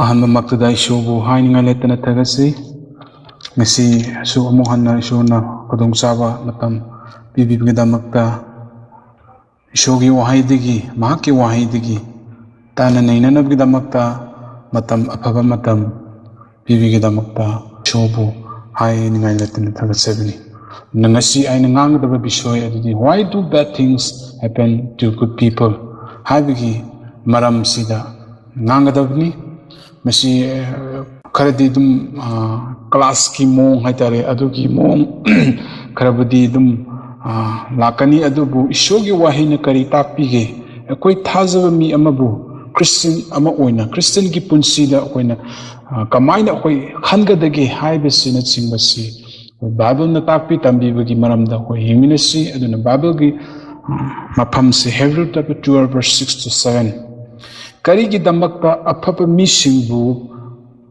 ꯑꯍꯥꯟꯕꯃꯛꯇꯗ ꯏꯁꯨꯕꯨ ꯍꯥꯏꯅꯤꯡꯉꯥꯏ ꯂꯩꯇꯅ ꯊꯥꯒꯠꯆꯔꯤ ꯉꯁꯤꯁꯨ ꯑꯃꯨꯛ ꯍꯟꯅ ꯏꯁꯨꯅ ꯈꯨꯗꯣꯡꯆꯥꯕ ꯃꯇꯝ ꯄꯤꯕꯤꯕꯒꯤꯗꯃꯛꯇ ꯏꯁꯨꯒꯤ ꯋꯥꯍꯩꯗꯒꯤ ꯃꯍꯥꯛꯀꯤ ꯋꯥꯍꯩꯗꯒꯤ ꯇꯥꯟꯅ ꯅꯩꯅꯅꯕꯒꯤꯗꯃꯛꯇ ꯃꯇꯝ ꯑꯐꯕ ꯃꯇꯝ ꯄꯤꯕꯤꯒꯤꯗꯃꯛꯇ ꯏꯁꯨꯕꯨ ꯍꯥꯏꯅꯤꯡꯉꯥꯏ ꯂꯩꯇꯅ ꯊꯥꯒꯠꯆꯕꯅꯤ ngasi aina ngangdaba bishoy adudi why do bad things happen to good people habigi maram sida ngangadabni masi kharadi dum class ki mong haitare adugi mong kharabudi dum lakani adubu ishogi wahina kari takpige ekoi thajaba mi amabu christian ama oina christian ki punsida oina kamaina akoi khangadage haibasina chingbasi Bible na takpi tambibagi maramda ko himinasi aduna Bible gi mafam se Hebrew chapter 2 verse 6 to 7 kari gi damakta aphapa mi singbu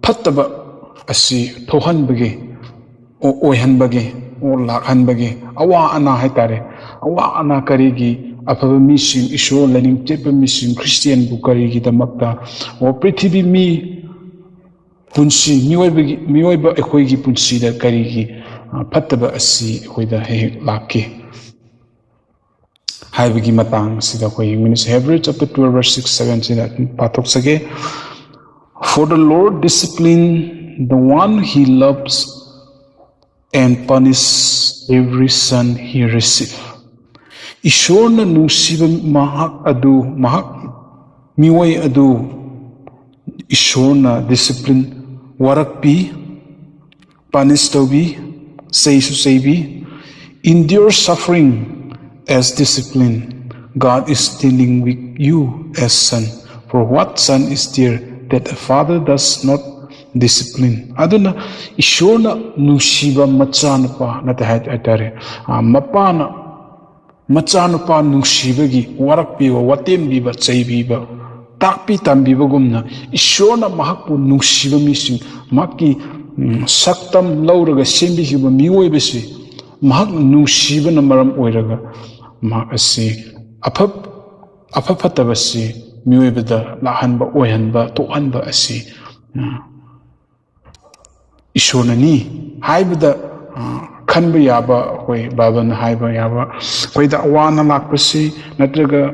phattaba asi thohanbage o oihanbage o lakhanbage awa ana haitare awa ana kari gi aphapa mi sing isho learning chepa mi sing Christian bu kari gi damakta o prithibi mi punsi miyoiba ekhoi gi punsi da kari gi ꯐꯠꯇꯕ ꯑꯁꯤ ꯑꯩꯈꯣꯏꯗ ꯍꯦꯛ ꯂꯥꯛꯀꯦ ꯍꯥꯏꯕꯒꯤ ꯃꯇꯥꯡ ꯑꯁꯤꯗ ꯑꯩꯈꯣꯏ ꯌꯦꯡꯃꯤꯟꯅꯁꯤ Hebrew chapter 2 verse 6 7 ꯁꯤꯗ ꯄꯥꯊꯣꯛꯆꯒꯦ For the Lord discipline the one he loves and punish every son he receive ꯏꯁꯣꯔꯅ ꯅꯨꯡꯁꯤꯕ ꯃꯍꯥꯛ ꯃꯤꯑꯣꯏ ꯑꯗꯨ ꯏꯁꯣꯔꯅ discipline ꯋꯥꯔꯛꯄꯤ punish tꯧꯕꯤ Say, endure suffering as discipline. God is dealing with you as son. For what son is there that a father does not discipline? Aduna ishona nushiba machanapa natahaytare. Mapana machanapa nushibagi warakbiba watembiba chaybiba takpi tambiba gumna ishona mahakpu nushiba mising maki saktam lauraga sembihiba miyoibasi mahak nungsibana maram oiraga mahak asi afafatabasi miyoibada lahanba oihanba tohanba asi ishonani haibada khanba yaba hoi babana haiba yaba hoida awana lakpasi natraga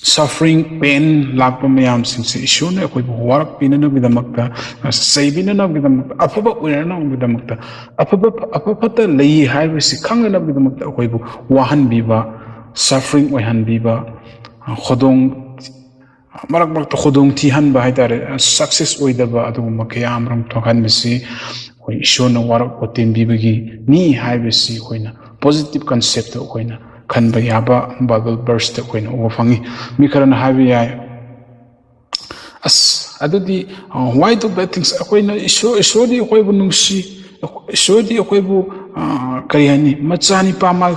suffering pain lakpa mayam singse ishone akoi warak pinana bidamakta saibinana bidamakta afaba oirana bidamakta afaba lei haibasi khangana bidamakta akoi bu wahan biba suffering oihan biba khodong marak khodong thi hanba haitare success oidaba aduguma kayam ram thokan bisi koi ishona warak otem bibagi ni haibasi koina positive concept koina Kanba yaba Bible verse ta koina ofangi mi karana habi ya as adudi why do bad things koina ishodi koi bu nungsi ishodi koi bu kari hani machani pama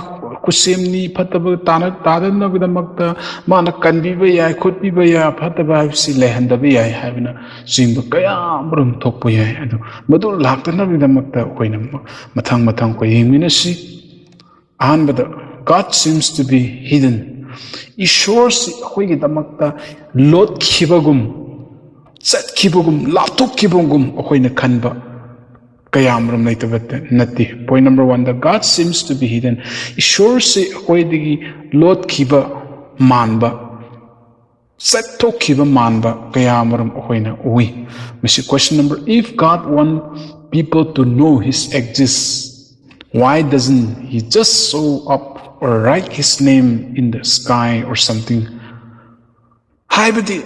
kusemni phataba tana tadana bidamakta mana kanbiba ya khotbiba ya phataba habsi lehandaba ya habina singba kaya brum thokpo ya adu madu laktana bidamakta koina mathang ko yengminasi ahanbada God seems to be hidden. Ishor si akoi gi damakta lot khibagum sat khibagum laptop khibagum akoi na khanba kayam ram naitabat nati. Point number 1 that God seems to be hidden. Ishor si akoi digi lot khiba manba sat to khiba manba kayam ram akoi na ui. Misi question number if God want people to know his exists why doesn't he just show up or write his name in the sky or something haibadi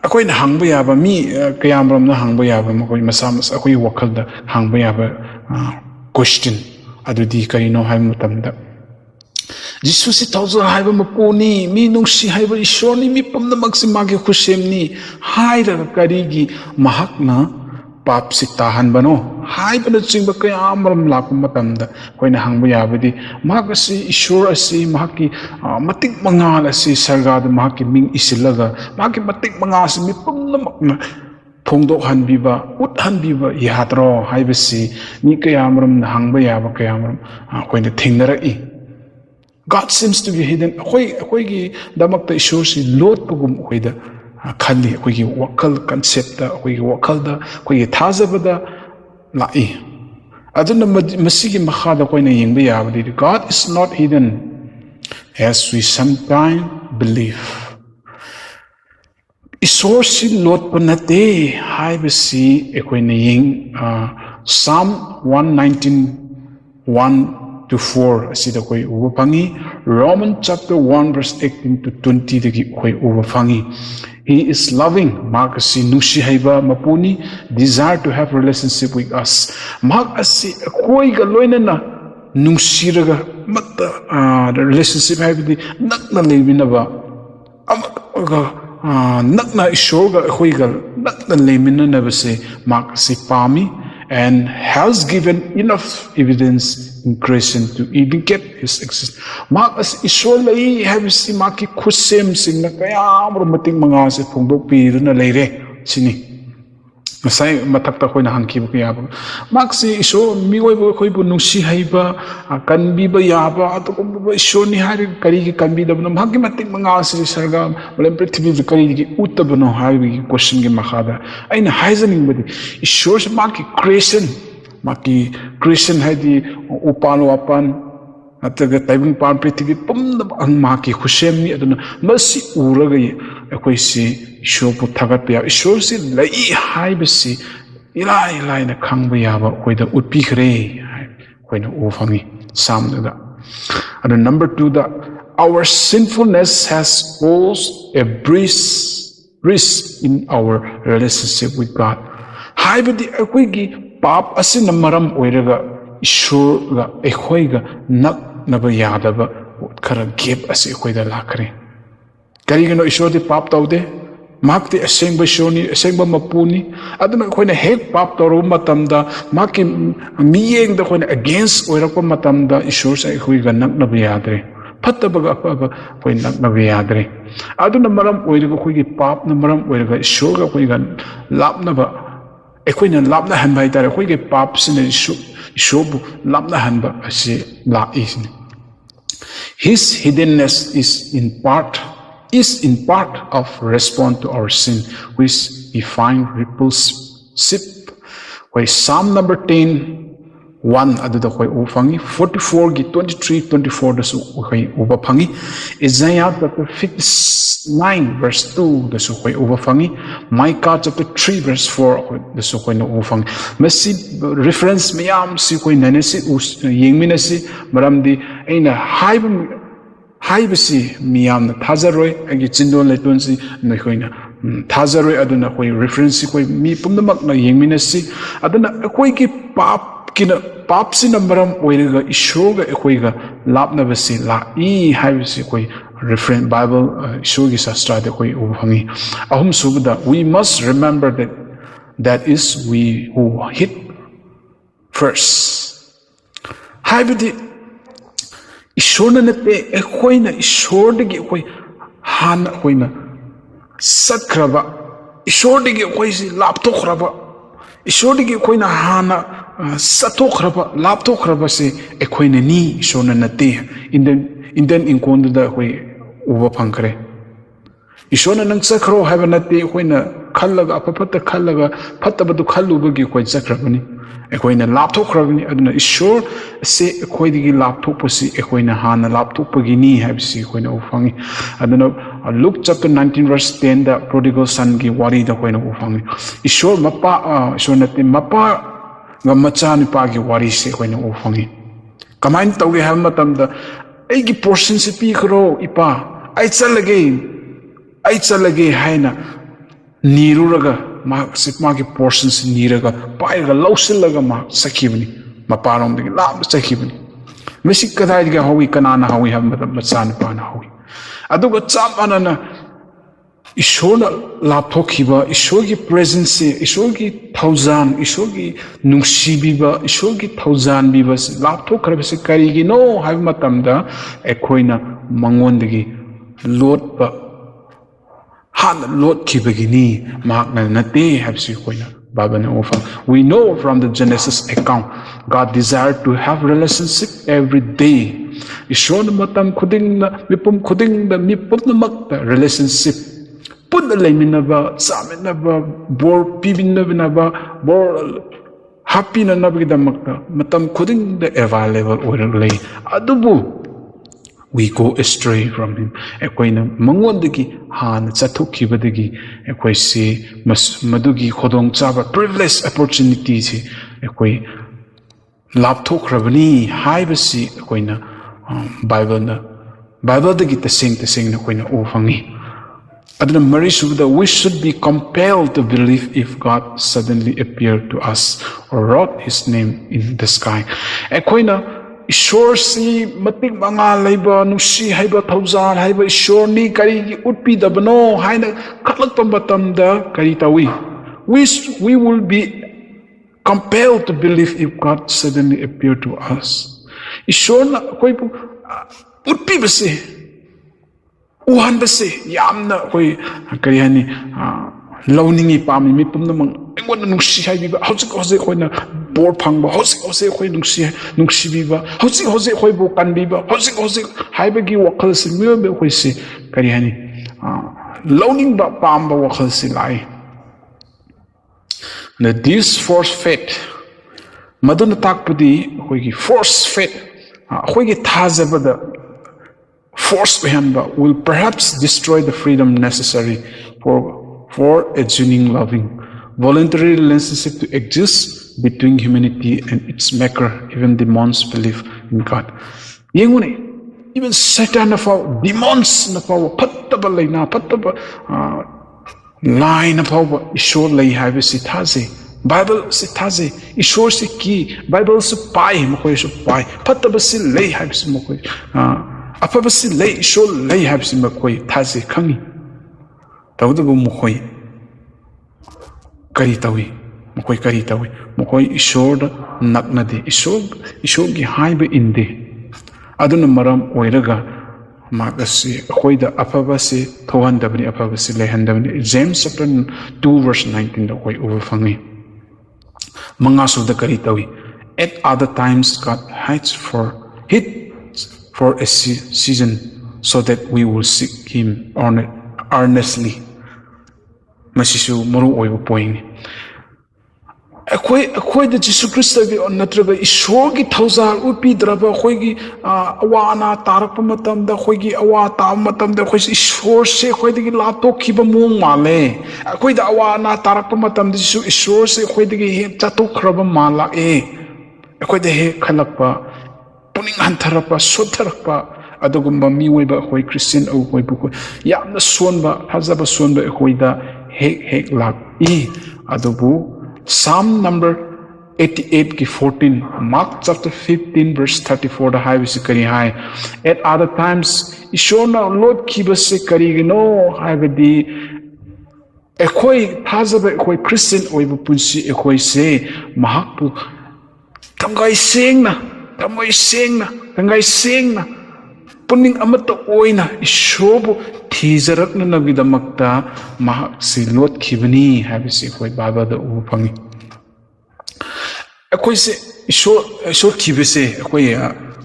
akoi na hangba yaba mi kayamram na hangba yaba makoi masamas akoi wakalda hangba yaba question adudi karino hai mutamda jisu si tawza haiba mapuni mi nungsi haiba ishoni mi pamna magsi magi khusemni haira karigi mahakna pap si tahan bano hai bana chingba kaya amram lakpa matamda koina hangba yabadi mahak asi ishor asi mahaki matik mangal asi sargada mahaki ming isilaga mahaki matik mangal asi mipumna makna phongdok hanbiba ut hanbiba yatro haibasi mi kaya amram hangba yaba kaya amram koina thingnarai God seems to be hidden. Akoi gi damakta ishor si lot pugum koida khali akhoi wakal concept da akhoi wakal da akhoi thajabada lai aduna masigi makhada koina yengba yabadi God is not hidden as we sometimes believe isor si lot panate haibasi akhoi yeng Psalm 119 1 to 4 asida koi uba phangi Romans chapter 1 verse 18 to 20 dagi koi uba phangi He is loving mak asi nusi haiba mapuni desire to have relationship with us mak asi koi ga loina na nusi raga matta the relationship haibidi nakna leminaba amaga nakna ishor ga koi ga nakna leminana base mak asi pami and has given enough evidence in creation to even get his existence. Mak as isol lai have si maki khusem sing na kaya amro mating mga se phongdok pi na leire sini. Masai matak ta koi na hangki bu kaya mak si iso miwai bu koi bu nungsi haiba kanbi ba yaba ato ko bu iso ni hari kari ki kanbi da bu maki mating mga se sarga malam prithvi bi kari ki utabno hari ki question ki makhada aina haizaning badi iso se maki creation haidi upan wapan ataga taibung pan prithvi pumna ang maki khusem ni aduna masi uraga akhoi si isho pu thagat ya isho si lai haibasi ilai na khangba yaba koida utpi khre koina u fangi samda and number 2 that our sinfulness has caused a risk in our relationship with God haibadi akhoi gi pap asina maram oiraga ishur ga akhoi ga nak naba yadaba khara gap asi akhoi da lakhre karigino ishur di pap taude makti asengba shoni asengba mapuni aduna akhoi na hek pap tawru matamda maki miyeng da akhoi na against oirakpa matamda ishur sa akhoi ga nak naba yadre fattabaga apa akhoi nak naba yadre aduna maram oiraga akhoi gi pap na maram oiraga ishur ga akhoi ga lapnaba akhoi lapna hanba itare akhoi ge pap sine ishobu lapna hanba ase la isni his hiddenness is in part of response to our sin which we find repulsive why Psalm number 10 1 aduda khoi u phangi 44 gi 23 24 da su khoi uba phangi Isaiah chapter 59 verse 2 da su khoi uba phangi Micah chapter 3 verse 4 da su khoi no u phangi masi reference miyam si khoi nane si yengmina si maramdi aina haibasi miyam na thazaroi agi chindon leton si noi khoina thazaroi aduna khoi reference khoi mi pumnamak na yengmina si aduna khoi ki kina pap sina maram oiraga ishoga ekhoiga lapna basi la I haibasi koi reference Bible ishogi sastra de koi ubhangi ahum subda we must remember that is we who hit first haibadi ishona nate ekhoina ishordagi koi han koina satkraba ishordagi koi si laptokhraba ishordagi koina hana satokhraba laptokhraba se ekhoina ni ishona nate indian inkonda da koi uba phangkre ishona nang sakhro haba nate koina khallaga apapata khallaga phatabadu khallubagi koi sakrabani ekhoina laptokhrabani aduna ishor se ekhoidigi laptokpasi ekhoina hana laptokpagi ni habsi ekhoina ufangi aduna Luke chapter 19 verse 10 da prodigal son gi wari da koina ufangi ishor mapa ishor nate mapa ngamacha ni pa gi wari se koina ufangi kamain tawge ha matamda aigi portion se pi khro ipa ai chalage haina niruraga ma sipma ki portions niraga paiga lausilaga ma sakibani maparom de la sakibani mesik kadai ga hawi kanana hawi ha macha ni pa na hawi aduga chamanana ishona lapthokiba ishogi presence ishogi thousand ishogi nungsibiba ishogi thousand biba lapthokrabse karigi no habi matamda ekhoina mangondagi lotba han lot kibagini magna nate habsi koina babana ofa we know from the Genesis account God desired to have relationship every day ishona matam khuding na mipum khuding da mipum namak relationship ꯄꯨꯟꯅ ꯂꯩꯃꯤꯟꯅꯕ ꯆꯥꯃꯤꯟꯅꯕ ꯕꯣꯔ ꯄꯤꯕꯤꯅꯕ ꯕꯣꯔ ꯍꯥꯞꯄꯤꯅꯅꯕꯒꯤꯗꯃꯛꯇ ꯃꯇꯝ ꯈꯨꯗꯤꯡꯗ available ꯑꯣꯏꯔꯒ ꯂꯩ ꯑꯗꯨꯕꯨ we go astray from him ꯑꯩꯈꯣꯏꯅ ꯃꯉꯣꯟꯗꯒꯤ ꯍꯥꯟꯅ ꯆꯠꯊꯣꯛꯈꯤꯕꯗꯒꯤ ꯑꯩꯈꯣꯏꯁꯤ ꯃꯗꯨꯒꯤ ꯈꯨꯗꯣꯡꯆꯥꯕ ꯄ꯭ꯔꯤꯚꯤꯂꯦꯖ ꯑꯣꯄꯣꯔꯆꯨꯅꯤꯇꯤꯁꯤ ꯑꯩꯈꯣꯏ ꯂꯥꯞꯊꯣꯛꯈ꯭ꯔꯕꯅꯤ ꯍꯥꯏꯕꯁꯤ ꯑꯩꯈꯣꯏꯅ ꯕꯥꯏꯕꯜꯗꯒꯤ ꯇꯁꯦꯡꯅ ꯑꯩꯈꯣꯏꯅ ꯎꯕ ꯐꯪꯉꯤ aduna marisubda we should be compelled to believe if God suddenly appeared to us or wrote his name in the sky akoina ishor si matik manga leiba nusi haiba thauzar haiba ishor ni kari gi utpi dabano haina khatlakpa matamda kari tawi we will be compelled to believe if God suddenly appeared to us ishor na koi utpi base uhanbase yamna koi kari hani launingi pami mi pumnamang engona nungsi haibiba hojik khoina bor phangba hojik khoi nungsi biba hojik khoi bo kanbiba hojik haibagi wakhal si miyobe khoi si kari hani launing ba pamba wakhal si lai na this force faith maduna takpudi khoi gi force faith khoi gi thazabada force will perhaps destroy the freedom necessary for a genuine loving voluntary relationship to exist between humanity and its maker even demons believe in God yengune even Satan of our demons of our pattaba laina pattaba line of our ishor lay have sithaze Bible sithaze ishor se ki Bible se pai mokoi se pai pattaba se lay have se mokoi afabasi lay ishor lay habsi makoi thazi khangi tawdabu mokoi kari tawi mokoi ishor naknade ishor gi haiba inde aduna maram oiraga magasi khoida afabasi thohandabni afabasi lehandabni James chapter 2 verse 19 da koi over fangi mangasu da kari tawi at other times God hides for a season so that we will seek him earnestly masisu maru oiba point akhoi da Jesus Christ gi natraga ishor gi thauzar upi draba khoi gi awana tarakpa matam da khoi gi awa ta matam da khoi ishor se khoi gi lapto khiba mong male akhoi da awana tarakpa matam da ishor se khoi gi chatok khraba mala akhoi da he khalakpa puning hantarapa sotharapa adugumba miweba khoi Christian au khoi bu yamna sonba hazaba sonba khoida hek lak adubu Psalm number 88 ki 14 Mark chapter 15 verse 34 da hai bisi kari hai at other times ishona lord kibase kari no haibadi ekhoi thazaba ekhoi Christian oibu punsi ekhoi se mahakpu tamgai sengna puning amata oina ishobu thijarakna nabidamakta mahak si lot khibani habisi khoi baba da u phangi akhoi se isho thibese akhoi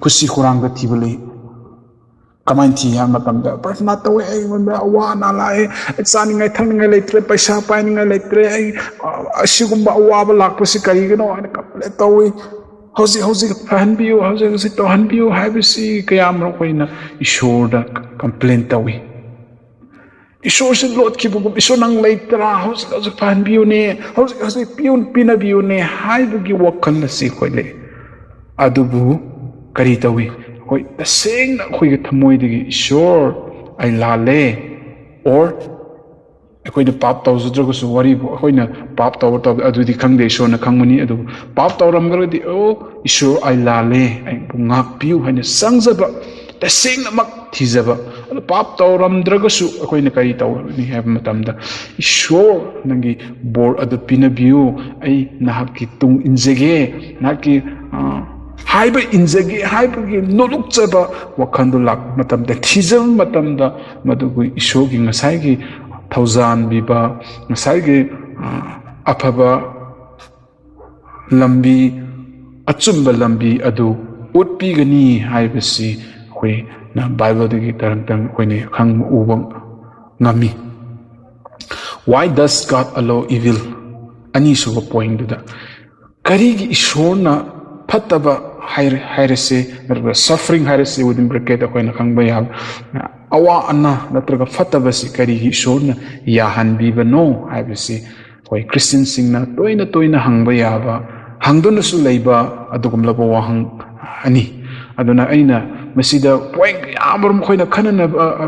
kusi khuranga thibale kamain thi ha matamda prarthana tawe ai manda awana lae chaningai thangningai leitre paisa painingai leitre ai asigumba awaba lakpasi karigino ana kaple tawi hauzik fahanbiu hauzik tohanbiu habisi kayam rokoina ishorda complaint tawi ishor se lot kibugum ishor nang leitra hauzik fahanbiu ne hauzik piun pinabiu ne haibugi wakhan na si khoile adubu kari tawi hoi tasengna khoiga thamoidigi ishor ai lale or akoina pap tawjudragusu wari akoina pap taw adudi khangde ishorna khangmani adu pap tawramgradi ishor ai lale ai ngak piu haina sangjaba tasengna mak thijaba adu pap tawramdragusu akoina kari tawni have matamda ishor nangi bor adu pinabiu ai nahaki tung injege nahaki haiba injage haibagi nolukchaba wakhandu lak matamda thijam matamda madugu ishogi ngasai Thousand biba ngasai afaba lambi achumba lambi adu utpi gani haibasi khoi na Bible dagi tarang khoi ne khang uba ngami Why does God allow evil? Ani suba point duda. Karigi ishorna pataba hairese, suffering hairese within bracket akoina khangba yab. Awa anna natraga fataba si karigi ishorna yahan biba no haibisi. Koi Christian singna toina hangba yaba. Hangdona su leiba adugum labo wahang ani. Aduna aina masida point yamarum koina kanaba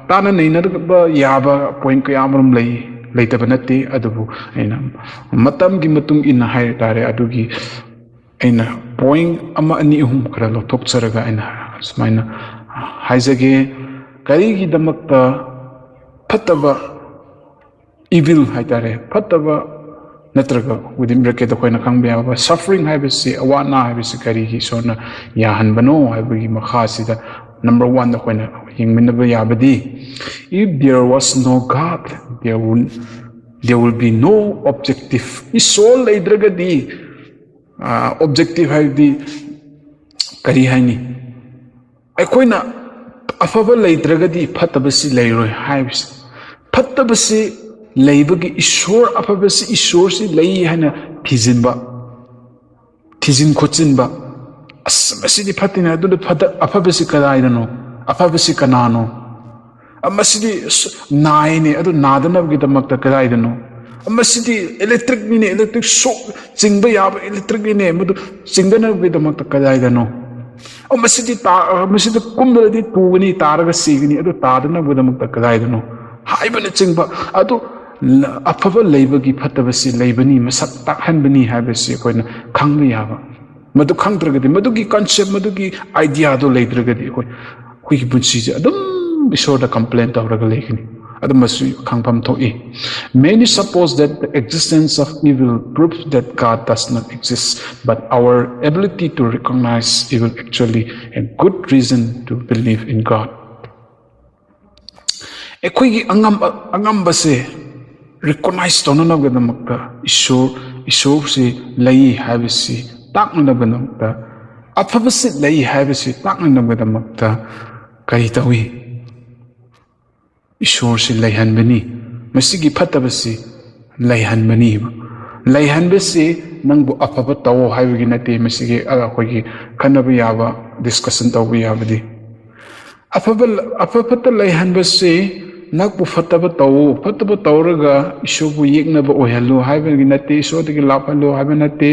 tana nainaba yaba point yamarum leitaba nate adubu aina matamgi matung ina hai tare adugi aina point ama ani hum kara lothokcharaga aina sumaina haizage karigi damakta fataba evil hai tare fataba natraga within bracket akoina khangbe aba suffering haibisi awana haibisi karigi sona yahanbano haibigi makhasida number 1 akoina hingminaba yabadi if there was no God there will be no objective isol leidragadi objective haibdi kari haini akoina afaba leidragadi phatabasi leiroi haibisi phatabasi leibagi ishor afabasi ishor si lei hana thizin khochinba asmasidi phatina adu phata afabasi kadaidano afabasi kanano amasidi naine adu nadana gi damakta kadaidano amasidi electric ni electric shock chingba yaba electric ni mudu chingdana gi damakta kadaidano amasidi amasidi kumdadi tugani taraga sigini adu tadana gi damakta kadaidano haibana chingba adu afaba leibagi phatabasi leibani masak takhanbani habasi koina khangba yaba madu khangdragadi madugi concept madugi idea do leidragadi koi bunsi adum bisoda complaint tawraga lekini adum masu khangpam thoi many suppose that the existence of evil proves that God does not exist but our ability to recognize evil actually a good reason to believe in God ekoi angambase recognize tonana gadamakta ishor si lei habisi takna gadamakta afabasi lei habisi takna gadamakta kari tawi ishor si leihanbani masigi phatabasi leihanbasi nangbu afaba tawo haibagi nate masigi akoigi kanaba yaba discussion tawi yabadi afabata leihanbasi nakbu fataba tawraga isobu yeknaba oihalo haibagi nate isodagi lapalo haiba nate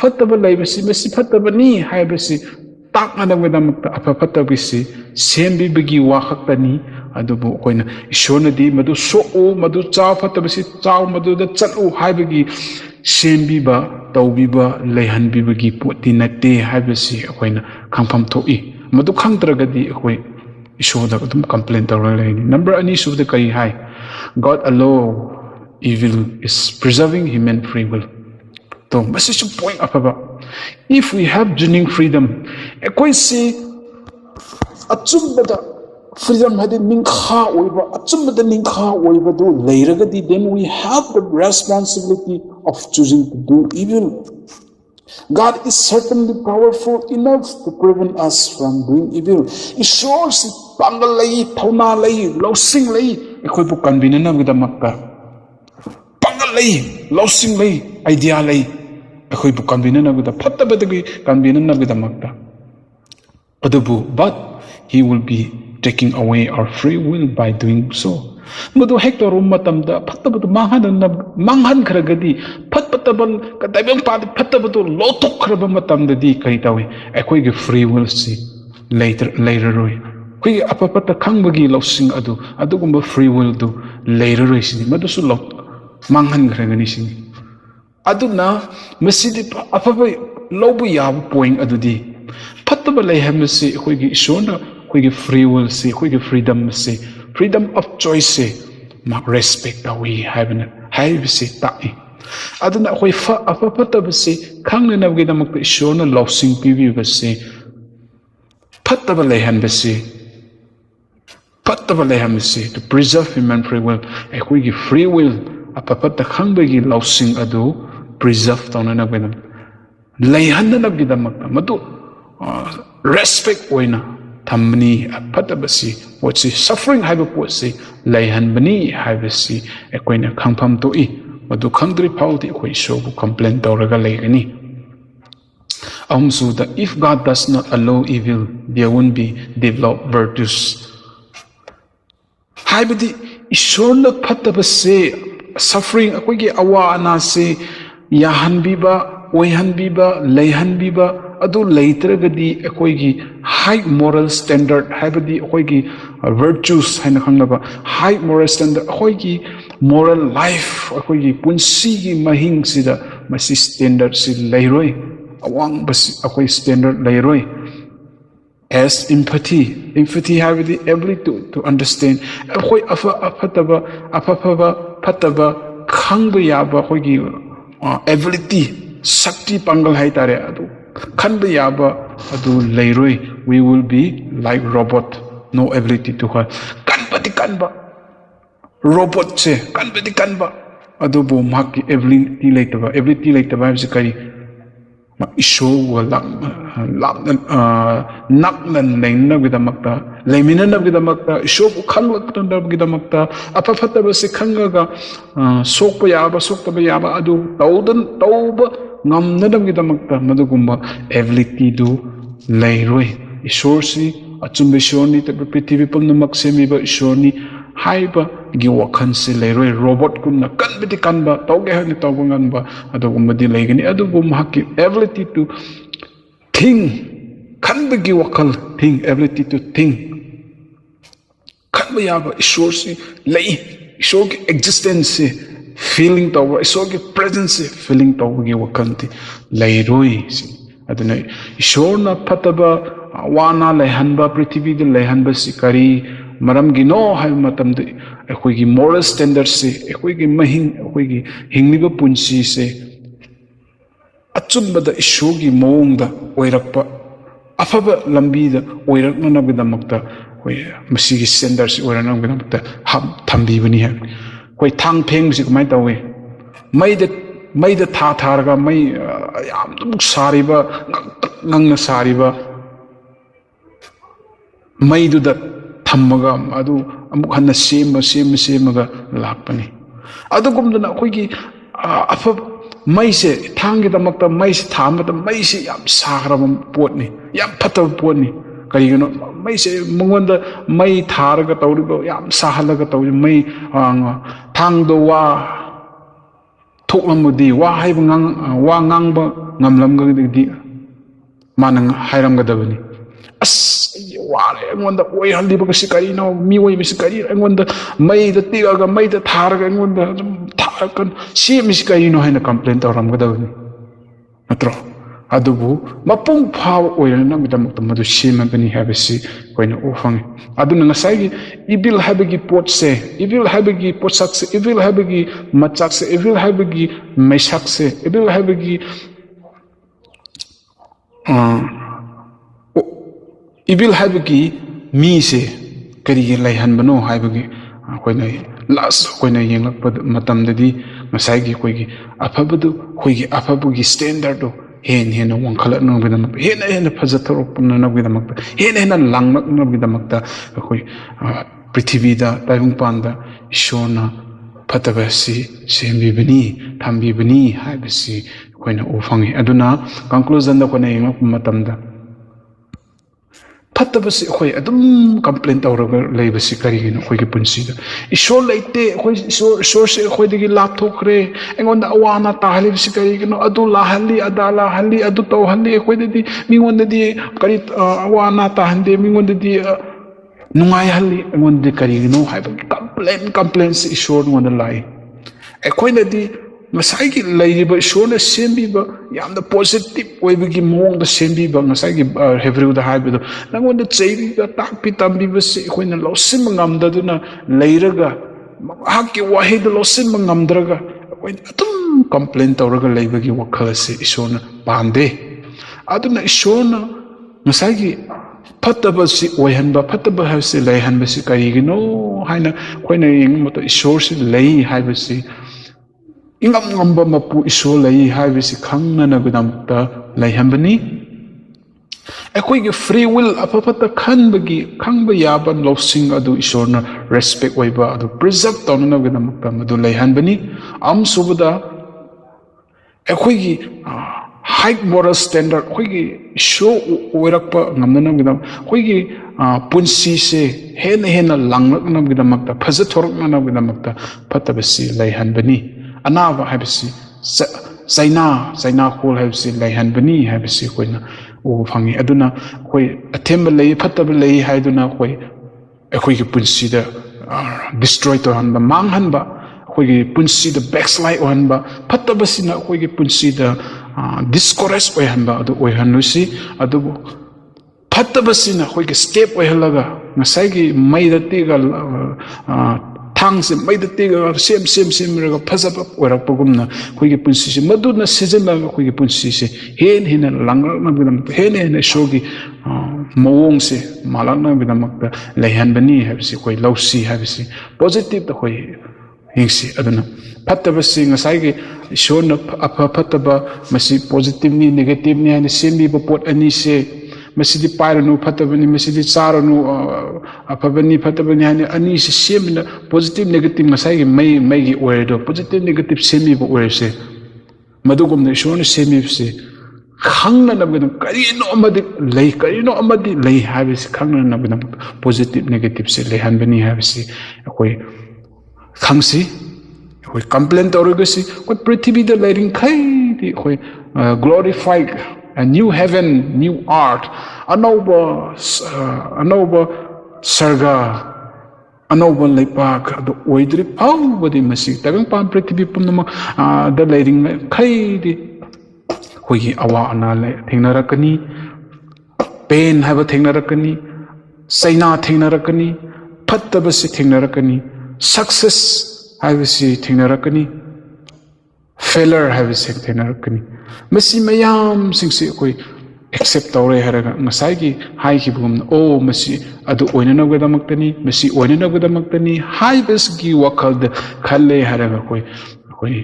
fataba leibasi masi fataba ni haibasi takna gadamakta afafatabisi sembibagi wahaktani adubu koina isonadi madu soo madu chaw fatabisi chaw madu da chalu haibagi sembiba tawbiba leihanbibagi poti nate haibasi koina khangpham thoi madu khangdragadi koi isoda adum complain tawrala number ani subda kai hai God allow evil is preserving human free will to message point afaba if we have genuine freedom ekoi si achumbada freedom hadi ningkha oiba achumbada ningkha oiba do leiragadi then we have the responsibility of choosing to do evil. God is certainly powerful enough to prevent us from doing evil. Ishor si pangal lay, thauna lay, lausing lay. Ekoi bu convenient with the makta. Pangal lay, lausing lay, idea lay. Ekoi bu convenient with the patabadagi convenient with the makta. But He will be taking away our free will by doing so. Madu hector matamda patabatu manghan kharagadi patpatabal kadabang pad patabatu lotok kharaba matamda di kaitawi ekoi ge free will si later roi koi apapata khangbagi losing adugumba free will do later roi si madu su lot manghan kharagani si aduna masidi apapa lobu yab point adudi pataba laihamsi ekoi ge isona koi ge free will si koi ge freedom si freedom of choice mak respect awi haibisi ta'i aduna akoi afafatabasi khangnanabgi damakta isona losing pibibasi pataba leihanbasi to preserve human free will ekoi gi free will apapata khangbagi losing adu preserve tonanabgi leihananabgi damakta madu respect oina thamni apatabasi पोटसी suffering हाइब पोटसी लैहनबनी हाइबसी अखोइना खंगफम तोई मदु खंगद्रि फाउदी अखोइ ईश्वरबु कंप्लेन तौरगा लेगनी अहमसुदा if God does not allow evil there won't be developed virtues हाइबदी ईश्वरना फत्तबसे सफरिंग अखोइगी अवा अना से याहनबीबा ओइहनबीबा लैहनबीबा अदु लेत्रगदी अखोइगी हाई मोरल स्टैंडर्ड हाइबदी अखोइगी वर्चुस हाइना खंगलबा हाई मोरल स्टैंडर्ड अखोइगी मोरल लाइफ अखोइगी पुंसीगी महिंग सिदा मसी स्टैंडर्ड सि लैरोय अवांग बसी अखोइ स्टैंडर्ड लैरोय as empathy हाइबदी ability to understand अखोइ अफतबा फतबा खंग याबा अखोइगी ability शक्ति पांगल है तारे अदु खंब याबा अदु लैरोय we will be like robot no ability to her kanba robot से kanba अदु बो माकी ability लेतबा है करी ईश्वर व नक्नन लेनबगिदमक्ता लेमिननबगिदमक्ता ईश्वर खंगलक्तनबगिदमक्ता अफफतबसे खंगगा सोकप याबा सोकतब याबा अदु तौब ngamnadamgidamagta madugumba ability do lairoi ishorsi achumbe ishorni te prithivi pulnamak semiba ishorni haiba gi wakhan se lairoi robot kunna kanbiti kanba tauge hani tauba nganba adugumba di laigani adugum hakki ability to think kanba gi wakal think ability to think kanba yaba ishorsi lai ishorgi existence feeling tawba isogi presence feeling tawba gi wakanti lairoi si aduna ishorna phataba wana lehanba prithvi de lehanba sikari maram gi no hai matam de ekoi gi moral standards se ekoi gi mahing ekoi gi hingliba punsi se achumba da ishogi mongda oirakpa afaba lambi da oirakna na bidamakta koi masigi standards oirana bidamakta ham thambi bani hai कोई थांग Feng से कमाई तवे मई the था थारगा मई याम दुक सारिबा नंगना सारिबा मई दु the थम्मगा अदु अमुक हन्न सेमगा लापनी अदुगुमदना अखोइगी of मई से थांगे दमक्ता मई से थामदा मई से याम सागरब पोटनी याम फतब पोटनी करिगनो मई से मंगोंद मई थारगा तौरिबो याम साहलगा तौरि मई थांगदो वा थोकलमदि वा हाइब ngang वा ngang ngamlamगदि मानंग हाइरमगदबनि अस वारे अंगोंद ओइ हल्दिबो सि करिनो मी ओइ मिसि करि अंगोंद मई द तिगागा मई द थारगा अंगोंद थाकन सि मिसि करिनो हाइना कंप्लेन तौरमगदबनि नत्रो अदुबु मपुंग फाव ओइरना मिदमक मदु सेमबनि हाबसि कोइना उफंग अदुना नसाइगी इविल हाबगी पोट से इविल हाबगी पोटसक से इविल हाबगी मचक से इविल हाबगी मैसक से इविल हाबगी इविल हाबगी मी से करिगे लाइहनबनो हाबगी कोइना लास्ट कोइना येंगलक मतमददी नसाइगी कोइगी अफबदु कोइगी अफबगी स्टैंडर्ड हेन वंखलनबगिदमक हेन फजथरोपनबगिदमक हेन लांगनबगिदमक अखोइ पृथ्वीदा ताइबुंगपानदा ईश्वरना फतबसी सेमबिबनी थम्बिबनी हाइबसी अखोइना उफंगे अदुना कंक्लूजन दा कोना येंगलक मतमदा फतबसी अखोइ अदुम कंप्लेन तौरग लेबसी करिगिनो अखोइगे पुंसीदा ईश्वर लेते अखोइ ईश्वर से अखोइदगी लापथोखरे एंगोंदा अवाना ताहलिबसी करिगिनो अदु लाहली अदाला हली अदु तौहली अखोइददी मिंगोंददी करि अवाना ताहंदे मिंगोंददी नुंगाय हली एंगोंददी करिगिनो हाइबा कंप्लेन से ईश्वर नोंदा लाई अखोइददी नसाइगी लाइरिबा ईश्वरना सेमबिबा यामना पॉजिटिव ओइबगी मोंगदा सेमबिबा नसाइगी हेब्रिउदा हाइबदो नंगोंदा चैबिगा ताकपि तंबिबसे अखोइना लौसिम ngamdaduna लेरगा हाकि वाहिद लौसिम ngamdraga अखोइना अदुम कंप्लेन तौरगा लेबगी वखलसे ईश्वरना पांदे अदुना ईश्वरना नसाइगी फतबसी ओइहनबा फतबा हाइसे लैहनबसी करिगिनो हाइना अखोइना यंगमतो ईश्वरसे लई हाइबसी ingamba mapu ईश्वर लई हाइबसी खंगनबगदमता लैहनबनी ꯑꯩꯈꯣꯏꯒꯤ ꯐ꯭ꯔꯤ ꯋꯤꯜ ꯑꯐ-ꯐꯠꯇ ꯈꯟꯕꯒꯤ ꯈꯪꯕ ꯌꯥꯕ ꯂꯧꯁꯤꯡ ꯑꯗꯨ ꯏꯁꯣꯔꯅ ꯔꯦꯁꯄꯦꯛ ꯑꯣꯏꯕ ꯑꯗꯨ ꯄ꯭ꯔꯤꯖꯔꯕ ꯇꯧꯅꯅꯕꯒꯤꯗꯃꯛꯇ ꯃꯗꯨ ꯂꯩꯍꯟꯕꯅꯤ ꯑꯃꯁꯨꯕꯗ ꯑꯩꯈꯣꯏꯒꯤ ꯍꯥꯏ ꯃꯣꯔꯦꯜ ꯁ꯭ꯇꯦꯟꯗꯔꯠ ꯑꯩꯈꯣꯏꯒꯤ ꯏꯁꯣꯔ ꯑꯣꯏꯔꯛꯄ ꯉꯝꯅꯅꯕꯒꯤꯗꯃꯛ ꯑꯩꯈꯣꯏꯒꯤ ꯄꯨꯟꯁꯤꯁꯦ ꯍꯦꯟꯅ ꯍꯦꯟꯅ ꯂꯥꯡꯂꯛꯅꯕꯒꯤꯗꯃꯛꯇ ꯐꯖꯊꯣꯔꯛꯅꯕꯒꯤꯗꯃꯛꯇ ꯐꯠꯇꯕꯁꯤ ꯂꯩꯍꯟꯕꯅꯤ ꯑꯅꯥꯕ ꯍꯥꯏꯕꯁꯤ ꯆꯩꯅꯥꯈꯣꯜ ꯍꯥꯏꯕꯁꯤ ꯂꯩꯍꯟꯕꯅꯤ ꯍꯥꯏꯕꯁꯤ ꯑꯩꯈꯣꯏꯅ ꯎꯕ ꯐꯪꯉꯤ ꯑꯗꯨꯅ ꯑꯩꯈꯣꯏ ꯑꯊꯦꯝꯕ ꯂꯩ ꯐꯠꯇꯕ ꯂꯩ ꯍꯥꯏꯗꯨꯅ ꯑꯩꯈꯣꯏꯒꯤ ꯄꯨꯟꯁꯤꯗ ꯗꯤꯁꯇ꯭ꯔꯣꯏ ꯇꯧꯍꯟꯕ ꯃꯥꯡꯍꯟꯕ ꯑꯩꯈꯣꯏꯒꯤ ꯄꯨꯟꯁꯤꯗ ꯕꯦꯛꯁ꯭ꯂꯥꯏꯠ ꯑꯣꯏꯍꯟꯕ ꯐꯠꯇꯕꯁꯤꯅ ꯑꯩꯈꯣꯏꯒꯤ ꯄꯨꯟꯁꯤꯗ ꯗꯤꯁꯀꯣꯔꯦꯖ ꯑꯣꯏꯍꯟꯕ ꯑꯗꯨ ꯑꯣꯏꯍꯟꯂꯨꯁꯤ ꯑꯗꯨꯕꯨ ꯐꯠꯇꯕꯁꯤꯅ ꯑꯩꯈꯣꯏꯒꯤ ꯁ꯭ꯇꯦꯞ ꯑꯣꯏꯍꯜꯂꯒ ꯉꯁꯥꯏꯒꯤ ꯃꯩꯗ ꯇꯤꯒ ꯊꯥꯡꯁꯦ ꯃꯩꯗ ꯇꯤꯒ ꯁꯦꯝꯔꯒ ꯐꯖꯕ ꯑꯣꯏꯔꯛꯄꯒꯨꯝꯅ ꯑꯩꯈꯣꯏꯒꯤ ꯄꯨꯟꯁꯤꯁꯦ ꯃꯗꯨꯅ ꯁꯤꯖꯤꯟꯅꯔꯒ ꯑꯩꯈꯣꯏꯒꯤ ꯄꯨꯟꯁꯤꯁꯦ ꯍꯦꯟꯅ ꯂꯥꯡꯂꯛꯅꯕꯒꯤꯗꯃꯛꯇ ꯍꯦꯟꯅ ꯏꯁꯣꯔꯒꯤ ꯃꯑꯣꯡꯁꯦ ꯃꯥꯜꯂꯛꯅꯕꯒꯤꯗꯃꯛꯇ ꯂꯩꯍꯟꯕꯅꯤ ꯍꯥꯏꯕꯁꯤ ꯑꯩꯈꯣই ꯂꯧꯁꯤ ꯍꯥꯏꯕꯁꯤ ꯄꯣꯖꯤꯇꯤꯚꯇ ꯑꯩꯈꯣই ꯌꯦꯡꯁꯤ ꯑꯗꯨꯅ ꯐꯠꯇꯕꯁꯤ ꯉꯁꯥꯏꯒꯤ ꯏꯁꯣꯔꯅ ꯐꯠꯇꯕ ꯃꯁꯤ ꯄꯣꯖꯤꯇꯤꯚꯅꯤ ꯅꯦꯒꯦꯇꯤꯚꯅꯤ ꯍꯥꯏꯅ ꯁꯦꯝꯕꯤꯕ ꯄꯣꯠ ꯑꯅꯤꯁꯦ ꯃꯁꯤꯗꯤ ꯄꯥꯏꯔꯅꯨ ꯐꯠꯇꯕꯅꯤ ꯃꯁꯤꯗꯤ ꯆꯥꯔꯅꯨ ꯑꯐꯕꯅꯤ ꯐꯠꯇꯕꯅꯤ ꯍꯥꯏꯅ ꯑꯅꯤꯁꯤ ꯁꯦꯝꯕꯅ ꯄꯣꯖꯤꯇꯤꯚ ꯅꯦꯒꯦꯇꯤꯚ ꯉꯁꯥꯏꯒꯤ ꯃꯩꯒꯤ ꯑꯣꯏꯔꯗꯣ ꯄꯣꯖꯤꯇꯤꯚ ꯅꯦꯒꯦꯇꯤꯚ ꯁꯦꯝꯕꯤꯕ ꯑꯣꯏꯔꯁꯦ ꯃꯗꯨꯒꯨꯝꯅ ꯏꯁꯣꯔꯅ ꯁꯦꯝꯕꯤꯕꯁꯤ ꯈꯪꯅꯅꯕꯒꯤꯗꯃꯛ ꯀꯔꯤꯅꯣ ꯑꯃꯗꯤ ꯂꯩ ꯍꯥꯏꯕꯁꯤ ꯈꯪꯅꯅꯕꯒꯤꯗꯃꯛ ꯄꯣꯖꯤꯇꯤꯚ ꯅꯦꯒꯦꯇꯤꯚꯁꯤ ꯂꯩꯍꯟꯕꯅꯤ ꯍꯥꯏꯕꯁꯤ ꯑꯩꯈꯣꯏ ꯈꯪꯁꯤ ꯑꯩꯈꯣꯏ ꯀꯝꯄ꯭ꯂꯦꯟ ꯇꯧꯔꯒꯁꯤ ꯑꯩꯈꯣꯏ ꯄ꯭ꯔꯤꯊꯤꯕꯤꯗ ꯂꯩꯔꯤꯡꯈꯩꯗꯤ ꯑꯩꯈꯣꯏ ꯒ꯭ꯂꯣꯔꯤꯐꯥꯏ ꯅ꯭ꯌꯨ ꯍꯦꯚꯦꯟ ꯅ꯭ꯌꯨ ꯑꯥꯔꯠ ꯑꯅꯧꯕ ꯁꯔꯒ ꯑꯅꯧꯕ ꯂꯩꯄꯥꯛ ꯑꯗꯨ ꯑꯣꯏꯗ꯭ꯔꯤ ꯐꯥꯎꯕꯗꯤ ꯃꯁꯤ ꯇꯥꯏꯕꯪꯄꯥꯟ ꯄ꯭ꯔꯤꯊꯤꯕꯤ ꯄꯨꯝꯅꯃꯛ ꯗ ꯂꯩꯔꯤꯡꯈꯩꯗꯤ ꯑꯩꯈꯣꯏꯒꯤ ꯑꯋꯥ ꯑꯅꯥ ꯊꯦꯡꯅꯔꯛꯀꯅꯤ ꯄꯦꯟ ꯍꯥꯏꯕ ꯊꯦꯡꯅꯔꯛꯀꯅꯤ ꯆꯩꯅꯥ ꯊꯦꯡꯅꯔꯛꯀꯅꯤ ꯐꯠꯇꯕꯁꯤ ꯊꯦꯡꯅꯔꯛꯀani ꯁꯛꯁꯦꯁ ꯍꯥꯏꯕꯁꯤ ꯊꯦꯡꯅꯔꯛꯀani ꯐꯦꯂꯔ ꯍꯥꯏꯕꯁꯤ ꯊꯦꯡꯅꯔꯛꯀani ꯃꯁꯤ ꯃꯌꯥꯝꯁꯤꯡꯁꯤ ꯑꯩꯈꯣꯏ ꯑꯦꯛꯁꯦꯞ ꯇꯧꯔꯦ ꯍꯥꯏꯔꯒ ꯉꯁꯥꯏꯒꯤ ꯍꯥꯏꯈꯤꯕꯒꯨꯝꯅ ꯃꯁꯤ ꯑꯗꯨ ꯑꯣꯏꯅꯅꯕꯒꯤꯗꯃꯛꯇꯅꯤ ꯃꯁꯤ ꯑꯣꯏꯅꯅꯕꯒꯤꯗꯃꯛꯇꯅꯤ ꯍꯥꯏꯕꯁꯤꯒꯤ ꯋꯥꯈꯜꯗ ꯈꯜꯂꯦ ꯍꯥꯏꯔꯒ ꯑꯩꯈꯣꯏ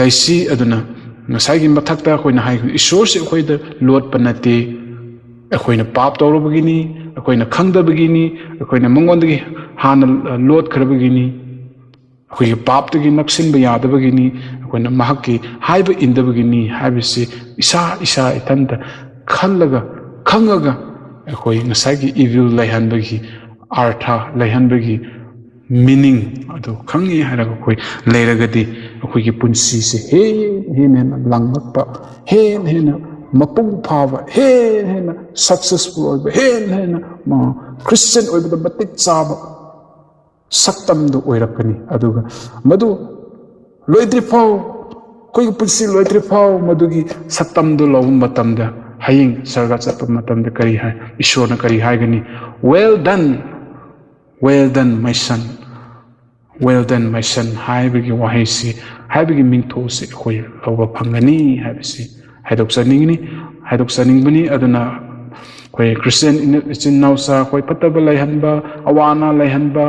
ꯂꯩꯁꯤ ꯑꯗꯨꯅ ꯉꯁꯥꯏꯒꯤ ꯃꯊꯛꯇ ꯑꯩꯈꯣꯏꯅ ꯍꯥꯏꯈꯤꯕ ꯏꯁꯣꯔꯁꯤ ꯑꯩꯈꯣꯏꯗ ꯂꯣꯠꯄ ꯅꯠꯇꯦ ꯑꯩꯈꯣꯏꯅ ꯄꯥꯞ ꯇꯧꯔꯨꯕꯒꯤꯅꯤ ꯑꯩꯈꯣꯏꯅ ꯈꯪꯗꯕꯒꯤꯅꯤ ꯑꯩꯈꯣꯏꯅ ꯃꯉꯣꯟꯗꯒꯤ ꯍꯥꯟꯅ ꯂꯣꯠꯈ꯭ꯔꯕꯒꯤꯅꯤ ꯑꯩꯈꯣꯏꯒꯤ ꯄꯥꯞꯇꯒꯤ ꯅꯞꯁꯤꯟꯕ ꯌꯥꯗꯕꯒꯤꯅꯤ ꯑꯩꯈꯣꯏꯅ ꯃꯍꯥꯛꯀꯤ ꯍꯥꯏꯕ ꯏꯟꯗꯕꯒꯤꯅꯤ ꯍꯥꯏꯕꯁꯤ ꯏꯁꯥ ꯏꯊꯟꯇ ꯈꯜꯂꯒ ꯈꯪꯉꯒ ꯑꯩꯈꯣꯏ ꯉꯁꯥꯏꯒꯤ ꯏꯚꯤꯜ ꯂꯩꯍꯟꯕꯒꯤ ꯑꯥꯔꯊ ꯂꯩꯍꯟꯕꯒꯤ ꯃꯤꯅꯤꯡ ꯑꯗꯨ ꯈꯪꯉꯤ ꯍꯥꯏꯔꯒ ꯑꯩꯈꯣꯏ ꯂꯩꯔꯒꯗꯤ ꯑꯩꯈꯣꯏꯒꯤ ꯄꯨꯟꯁꯤꯁꯦ ꯍꯦꯟꯅ ꯂꯥꯡꯂꯛꯄ ꯍꯦꯟꯅ ꯃꯄꯨꯡ ꯐꯥꯕ ꯍꯦꯟꯅ ꯁꯛꯁꯦꯁꯐꯨꯜ ꯑꯣꯏꯕ ꯍꯦꯟꯅ ꯈ꯭ꯔꯤꯁꯇꯤꯌꯟ ꯑꯣꯏꯕꯗ ꯃꯇꯤꯛ ꯆꯥꯕ ꯁꯛꯇꯝꯗꯨ ꯑꯣꯏꯔꯛꯀꯅꯤ ꯑꯗꯨꯒ ꯃꯗꯨ ꯂꯣꯏꯗ꯭ꯔꯤꯐꯥꯎ ꯑꯩꯈꯣꯏꯒꯤ ꯄꯨꯟꯁꯤ ꯂꯣꯏꯗ꯭ꯔꯤꯐꯥꯎ ꯃꯗꯨꯒꯤ ꯁꯛꯇꯝꯗꯨ ꯂꯧꯕ ꯃꯇꯝꯗ ꯍꯌꯦꯡ ꯁꯔꯒ ꯆꯠꯄ ꯃꯇꯝꯗ ꯀꯔꯤ ꯍꯥꯏ ꯏꯁꯣꯔꯅ ꯀꯔꯤ ꯍꯥꯏꯒꯅꯤ well done my son ꯍꯥꯏꯕꯒꯤ ꯋꯥꯍꯩꯁꯤ ꯍꯥꯏꯕꯒꯤ ꯃꯤꯡꯊꯣꯜꯁꯤ ꯑꯩꯈꯣꯏ ꯂꯧꯕ ꯐꯪꯒꯅꯤ ꯍꯥꯏꯕꯁꯤ ꯍꯥꯏꯗꯣꯛꯆꯅꯤꯡꯕꯅꯤ ꯑꯗꯨꯅ ꯑꯩꯈꯣꯏ ꯈ꯭ꯔꯤꯁꯇꯤꯌꯟ ꯏꯆꯤꯟ ꯏꯅꯥꯎꯁꯥ ꯑꯩꯈꯣꯏ ꯐꯠꯇꯕ ꯂꯩꯍꯟꯕ ꯑꯋꯥ ꯑꯅꯥ ꯂꯩꯍꯟꯕ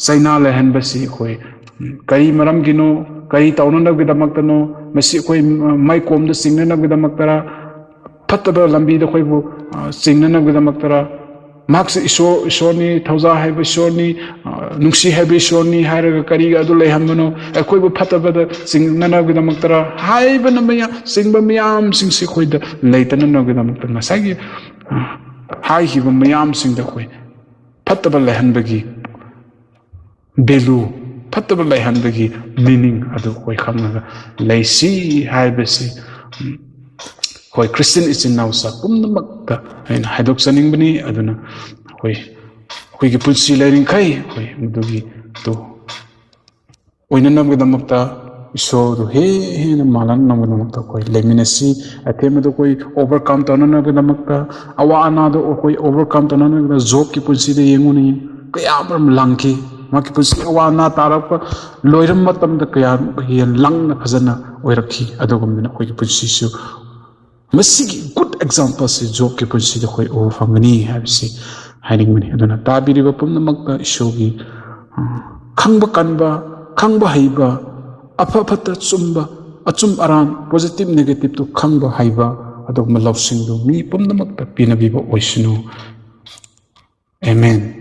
ꯆꯩꯅꯥ ꯂꯩꯍꯟꯕꯁꯤ ꯑꯩꯈꯣꯏ ꯀꯔꯤ ꯃꯔꯝꯒꯤꯅꯣ ꯀꯔꯤ ꯇꯧꯅꯅꯕꯒꯤꯗꯃꯛꯇꯅꯣ ꯃꯁꯤ ꯑꯩꯈꯣꯏ ꯃꯥꯏꯀꯣꯝꯗ ꯆꯤꯡꯅꯅꯕꯒꯤꯗꯃꯛꯇꯔ ꯐꯠꯇꯕ ꯂꯝꯕꯤꯗ ꯑꯩꯈꯣꯏꯕꯨ ꯆꯤꯡꯅꯅꯕꯒꯤꯗꯃꯛꯇꯔ ꯃꯍꯥꯛꯁꯤ ꯏꯁꯣꯔꯅꯤ ꯊꯧꯖꯥ ꯍꯥꯏꯕ ꯏꯁꯣꯔꯅꯤ ꯅꯨꯡꯁꯤ ꯍꯥꯏꯕ ꯏꯁꯣꯔꯅꯤ ꯍꯥꯏꯔꯒ ꯀꯔꯤꯒ ꯑꯗꯨ ꯂꯩꯍꯟꯕꯅꯣ ꯑꯩꯈꯣꯏꯕꯨ ꯐꯠꯇꯕꯗ ꯆꯤꯡꯅꯅꯕꯒꯤꯗꯃꯛꯇꯔ ꯍꯥꯏꯕꯅ ꯆꯤꯡꯕ ꯃꯌꯥꯝꯁꯤꯡꯁꯤ ꯑꯩꯈꯣꯏꯗ ꯂꯩꯇꯅꯕꯒꯤꯗꯃꯛꯇ ꯉꯁꯥꯏꯒꯤ ꯍꯥꯏꯈꯤꯕ ꯃꯌꯥꯝꯁꯤꯡꯗ ꯑꯩꯈꯣই ꯐꯠꯇꯕ ꯂꯩꯍꯟꯕꯒꯤ ꯚꯦꯂꯨ ꯐꯠꯇꯕ ꯂꯩꯍꯟꯕꯒꯤ ꯃꯤꯅꯤꯡ ꯑꯗꯨ ꯑꯩꯈꯣꯏ ꯈꯪꯉꯒ ꯂꯩꯁꯤ ꯍꯥꯏꯕꯁꯤ ꯑꯩꯈꯣꯏ ꯈ꯭ꯔꯤꯁꯇꯤꯌꯟ ꯏꯆꯤꯟ ꯏꯅꯥꯎꯁꯥ ꯄꯨꯝꯅꯃꯛꯇ ꯑꯩꯅ ꯍꯥꯏꯗꯣꯛꯆꯅꯤꯡꯕꯅꯤ ꯑꯗꯨꯅ ꯑꯩꯈꯣꯏꯒꯤ ꯄꯨꯟꯁꯤ ꯂꯩꯔꯤꯡꯈꯩ ꯑꯩꯈꯣই ꯃꯗꯨꯒꯤ ꯑꯣꯏꯅꯅꯕꯒꯤꯗꯃꯛꯇ ꯏꯁꯣꯔꯗꯨ ꯍꯦꯟꯅ ꯃꯥꯜꯍꯟꯅꯕꯒꯤꯗꯃꯛꯇ ꯑꯩꯈꯣই ꯂꯩꯃꯤꯟꯅꯁꯤ ꯑꯊꯦꯝꯕꯗꯨ ꯑꯩꯈꯣꯏ ꯑꯣꯚꯔꯀꯝ ꯇꯧꯅꯅꯕꯒꯤꯗꯃꯛꯇ ꯑꯋꯥ ꯑꯅꯥꯗꯨ ꯑꯩꯈꯣꯏ ꯑꯣꯚꯔꯀꯝ ꯇꯧꯅꯅꯕꯒꯤꯗꯃꯛꯇ ꯖꯣꯕꯀꯤ ꯄꯨꯟꯁꯤꯗ ꯌꯦꯡꯉꯨꯅꯤ ꯀꯌꯥꯃꯔꯣꯝ ꯂꯥꯡꯈꯤ ꯃꯍꯥꯛꯀꯤ ꯄꯨꯟꯁꯤ ꯑꯋꯥ ꯑꯅꯥ ꯇꯥꯔꯛꯄ ꯂꯣꯏꯔꯕ ꯃꯇꯝꯗ ꯀꯌꯥ ꯂꯪꯅ ꯐꯖꯅ ꯑꯣꯏꯔꯛꯈꯤ ꯑꯗꯨꯒꯨꯝꯅ ꯑꯩꯈꯣꯏꯒꯤ ꯄꯨꯟꯁꯤꯁꯨ ꯃꯁꯤꯒꯤ ꯒꯨꯗ ꯑꯦꯛꯖꯥꯝꯄꯜꯁꯤ ꯖꯣꯕꯀꯤ ꯄꯨꯟꯁꯤꯗ ꯑꯩꯈꯣꯏ ꯎꯕ ꯐꯪꯒꯅꯤ ꯍꯥꯏꯕꯁꯤ ꯍꯥꯏꯅꯤꯡꯕꯅꯤ ꯑꯗꯨꯅ ꯇꯥꯕꯤꯔꯤꯕ ꯄꯨꯝꯅꯃꯛꯇ ꯏꯁꯣꯔꯒꯤ ꯈꯪꯕ ꯀꯟꯕ ꯈꯪꯕ ꯍꯩꯕ ꯑꯐ ꯐꯠꯇ ꯆꯨꯝꯕ ꯑꯆꯨꯝ ꯑꯔꯥꯟ ꯄꯣꯖꯤꯇꯤꯚ ꯅꯦꯒꯦꯇꯤꯚꯇꯨ ꯈꯪꯕ ꯍꯩꯕ ꯑꯗꯨꯒꯨꯝꯕ ꯂꯧꯁꯤꯡꯗꯨ ꯃꯤ ꯄꯨꯝꯅꯃꯛꯇ ꯄꯤꯅꯕꯤꯕ ꯑꯣꯏꯁꯅꯨ. Amen.